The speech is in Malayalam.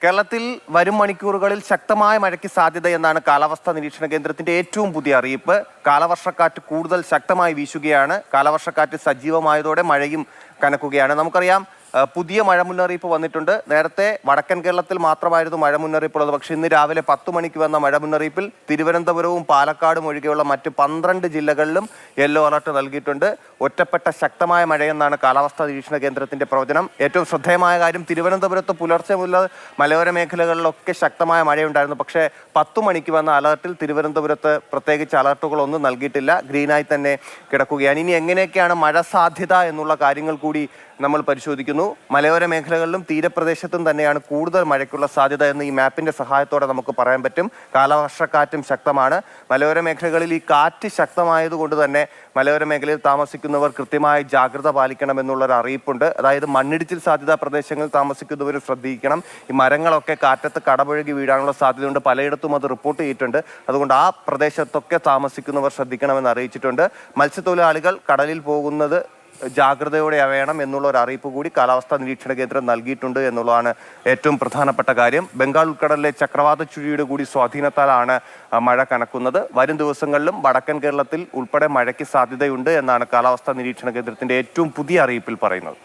കേരളത്തിൽ വരും മണിക്കൂറുകളിൽ ശക്തമായ മഴയ്ക്ക് സാധ്യതയെന്നാണ് കാലാവസ്ഥാ നിരീക്ഷണ കേന്ദ്രത്തിന്റെ ഏറ്റവും പുതിയ അറിയിപ്പ്. കാലവർഷക്കാറ്റ് കൂടുതൽ ശക്തമായി വീശുകയാണ്. കാലവർഷക്കാറ്റ് സജീവമായതോടെ മഴയും കനക്കുകയാണ്. നമുക്കറിയാം, പുതിയ മഴ മുന്നറിയിപ്പ് വന്നിട്ടുണ്ട്. നേരത്തെ വടക്കൻ കേരളത്തിൽ മാത്രമായിരുന്നു മഴ മുന്നറിയിപ്പുള്ളത്. പക്ഷേ ഇന്ന് രാവിലെ 10 മണിക്ക് വന്ന മഴ മുന്നറിയിപ്പിൽ തിരുവനന്തപുരവും പാലക്കാടും ഒഴികെയുള്ള മറ്റ് 12 ജില്ലകളിലും യെല്ലോ അലർട്ട് നൽകിയിട്ടുണ്ട്. ഒറ്റപ്പെട്ട ശക്തമായ മഴയെന്നാണ് കാലാവസ്ഥാ നിരീക്ഷണ കേന്ദ്രത്തിന്റെ പ്രവചനം. ഏറ്റവും ശ്രദ്ധേയമായ കാര്യം, തിരുവനന്തപുരത്ത് പുലർച്ചെ മുതൽ മലയോര മേഖലകളിലൊക്കെ ശക്തമായ മഴയുണ്ടായിരുന്നു. പക്ഷേ 10 മണിക്ക് വന്ന അലർട്ടിൽ തിരുവനന്തപുരത്ത് പ്രത്യേകിച്ച് അലർട്ടുകളൊന്നും നൽകിയിട്ടില്ല. ഗ്രീനായി തന്നെ കിടക്കുകയാണ്. ഇനി എങ്ങനെയൊക്കെയാണ് മഴ സാധ്യത എന്നുള്ള കാര്യങ്ങൾ കൂടി നമ്മൾ പരിശോധിക്കുന്നു. മലയോര മേഖലകളിലും തീരപ്രദേശത്തും തന്നെയാണ് കൂടുതൽ മഴയ്ക്കുള്ള സാധ്യത എന്ന് ഈ മാപ്പിന്റെ സഹായത്തോടെ നമുക്ക് പറയാൻ പറ്റും. കാലവർഷക്കാറ്റും ശക്തമാണ്. മലയോര മേഖലകളിൽ ഈ കാറ്റ് ശക്തമായതുകൊണ്ട് തന്നെ മലയോര മേഖലയിൽ താമസിക്കുന്നവർ കൃത്യമായി ജാഗ്രത പാലിക്കണം എന്നുള്ളൊരു അറിയിപ്പുണ്ട്. അതായത് മണ്ണിടിച്ചിൽ സാധ്യതാ പ്രദേശങ്ങളിൽ താമസിക്കുന്നവർ ശ്രദ്ധിക്കണം. ഈ മരങ്ങളൊക്കെ കാറ്റത്ത് കടപുഴകി വീഴാനുള്ള സാധ്യതയുണ്ട്. പലയിടത്തും അത് റിപ്പോർട്ട് ചെയ്തിട്ടുണ്ട്. അതുകൊണ്ട് ആ പ്രദേശത്തൊക്കെ താമസിക്കുന്നവർ ശ്രദ്ധിക്കണമെന്ന് അറിയിച്ചിട്ടുണ്ട്. മത്സ്യത്തൊഴിലാളികൾ കടലിൽ പോകുന്നത് ജാഗ്രതയോടെ വേണം എന്നുള്ള ഒരു അറിയിപ്പ് കൂടി കാലാവസ്ഥാ നിരീക്ഷണ കേന്ദ്രം നൽകിയിട്ടുണ്ട് എന്നുള്ളതാണ് ഏറ്റവും പ്രധാനപ്പെട്ട കാര്യം. ബംഗാൾ ഉൾക്കടലിലെ ചക്രവാത ചുഴിയുടെ കൂടി സ്വാധീനത്താലാണ് മഴ കനക്കുന്നത്. വരും ദിവസങ്ങളിലും വടക്കൻ കേരളത്തിൽ ഉൾപ്പെടെ മഴയ്ക്ക് സാധ്യതയുണ്ട് എന്നാണ് കാലാവസ്ഥാ നിരീക്ഷണ കേന്ദ്രത്തിന്റെ ഏറ്റവും പുതിയ അറിയിപ്പിൽ പറയുന്നത്.